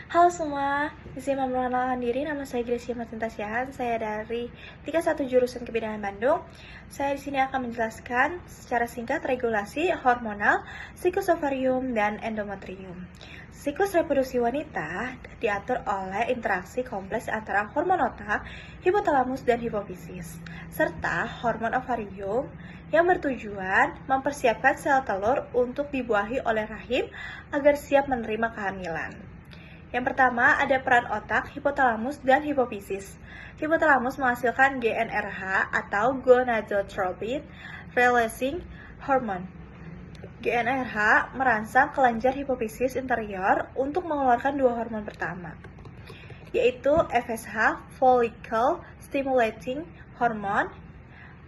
Halo semua, izin memperkenalkan diri, nama saya Gracia Martinta Syahan, saya dari 31 jurusan Kebidanan Bandung. Saya di sini akan menjelaskan secara singkat regulasi hormonal, siklus ovarium, dan endometrium. Siklus reproduksi wanita diatur oleh interaksi kompleks antara hormon otak, hipotalamus, dan hipofisis, serta hormon ovarium yang bertujuan mempersiapkan sel telur untuk dibuahi oleh rahim agar siap menerima kehamilan. Yang pertama ada peran otak, hipotalamus, dan hipofisis. Hipotalamus menghasilkan GnRH atau gonadotropin releasing hormone. GnRH merangsang kelenjar hipofisis interior untuk mengeluarkan dua hormon pertama, yaitu FSH, follicle stimulating hormone,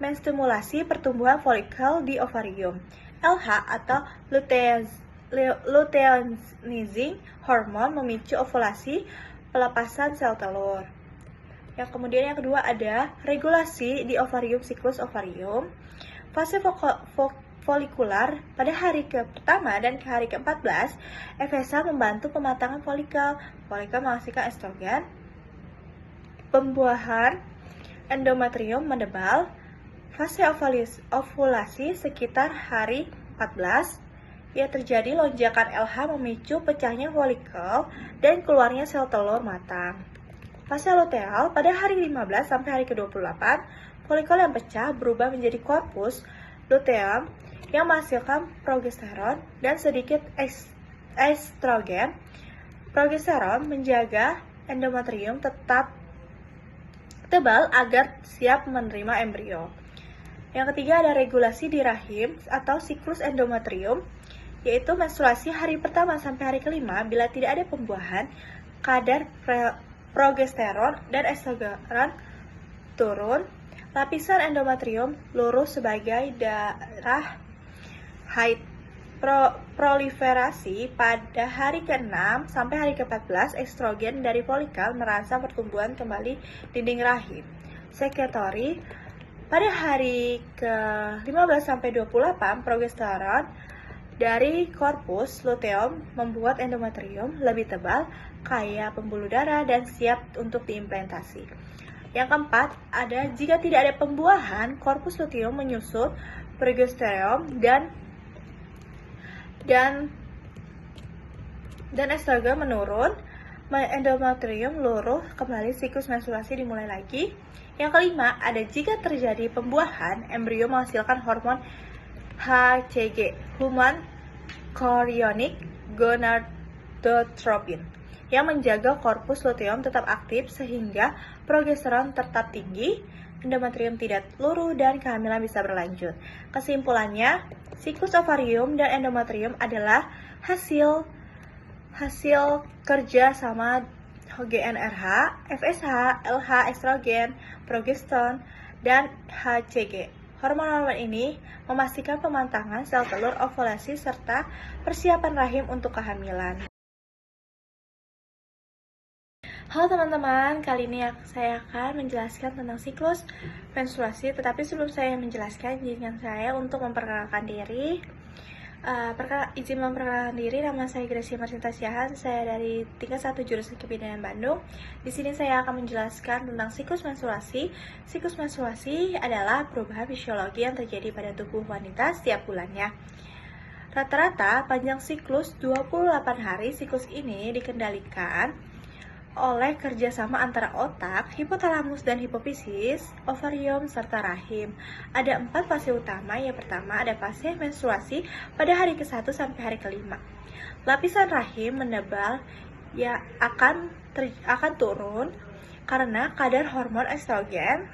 menstimulasi pertumbuhan folikel di ovarium, LH atau luteinizing hormone memicu ovulasi pelepasan sel telur. Yang kedua ada regulasi di ovarium, siklus ovarium. Fase folikular pada hari ke-pertama dan ke hari ke-14, FSH membantu pematangan folikel. Folikel menghasilkan estrogen. Pembuahan endometrium menebal. Fase ovulasi sekitar hari 14. Ya, terjadi lonjakan LH memicu pecahnya folikel dan keluarnya sel telur matang. Fase luteal pada hari 15 sampai hari ke-28, folikel yang pecah berubah menjadi korpus luteum yang menghasilkan progesteron dan sedikit estrogen. Progesteron menjaga endometrium tetap tebal agar siap menerima embrio. Yang ketiga ada regulasi di rahim atau siklus endometrium, yaitu menstruasi hari pertama sampai hari kelima. Bila tidak ada pembuahan, kadar progesteron dan estrogen turun. Lapisan endometrium lurus sebagai darah haid. Proliferasi pada hari ke-6 sampai hari ke-14, estrogen dari folikel merangsang pertumbuhan kembali dinding rahim. Sekretori pada hari ke-15 sampai 28, progesteron dari korpus luteum membuat endometrium lebih tebal, kaya pembuluh darah, dan siap untuk diimplantasi. Yang keempat, ada jika tidak ada pembuahan, korpus luteum menyusut progesteron dan estrogen menurun, endometrium luruh kembali, siklus menstruasi dimulai lagi. Yang kelima, ada jika terjadi pembuahan, embrio menghasilkan hormon HCG, human chorionic gonadotropin, yang menjaga korpus luteum tetap aktif sehingga progesteron tetap tinggi, endometrium tidak luruh, dan kehamilan bisa berlanjut. Kesimpulannya, siklus ovarium dan endometrium adalah hasil kerja sama GnRH, FSH, LH, estrogen, progesteron, dan HCG. Hormon-hormon ini memastikan pematangan sel telur, ovulasi, serta persiapan rahim untuk kehamilan. Halo teman-teman, kali ini saya akan menjelaskan tentang siklus menstruasi. Tetapi sebelum saya menjelaskan, izinkan saya untuk memperkenalkan diri. Izin memperkenalkan diri, nama saya Gracia Martinta Syahan, saya dari tingkat 1 jurusan Kebidanan Bandung. Di sini saya akan menjelaskan tentang siklus menstruasi. Siklus menstruasi adalah perubahan fisiologi yang terjadi pada tubuh wanita setiap bulannya. Rata-rata panjang siklus 28 hari. Siklus ini dikendalikan oleh kerjasama antara otak, hipotalamus dan hipofisis, ovarium, serta rahim. Ada 4 fase utama. Yang pertama ada fase menstruasi pada hari ke-1 sampai hari ke-5. Lapisan rahim menebal akan turun karena kadar hormon estrogen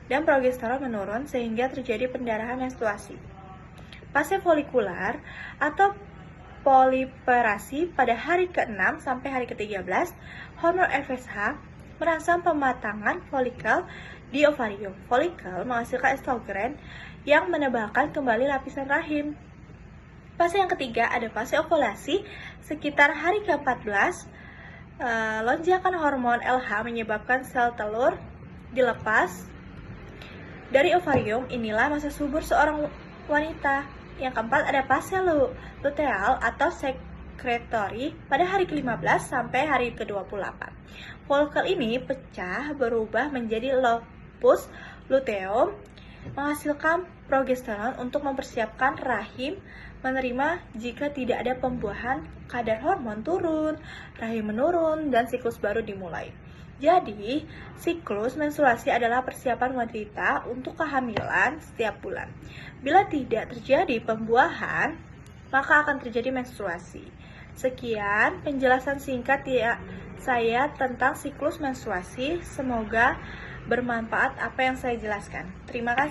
dan progesteron menurun sehingga terjadi pendarahan menstruasi. Fase folikular atau proliferasi pada hari ke-6 sampai hari ke-13, hormon FSH merangsang pematangan folikel di ovarium. Folikel menghasilkan estrogen yang menebalkan kembali lapisan rahim. Fase yang ketiga ada fase ovulasi. Sekitar hari ke-14, lonjakan hormon LH menyebabkan sel telur dilepas dari ovarium. Inilah masa subur seorang wanita. Yang keempat ada fase luteal atau sekretory pada hari ke-15 sampai hari ke-28. Folikel ini pecah berubah menjadi lopus luteum, menghasilkan progesteron untuk mempersiapkan rahim menerima jika tidak ada pembuahan, kadar hormon turun, rahim menurun, dan siklus baru dimulai. Jadi, siklus menstruasi adalah persiapan wanita untuk kehamilan setiap bulan. Bila tidak terjadi pembuahan, maka akan terjadi menstruasi. Sekian penjelasan singkat saya tentang siklus menstruasi. Semoga bermanfaat apa yang saya jelaskan. Terima kasih.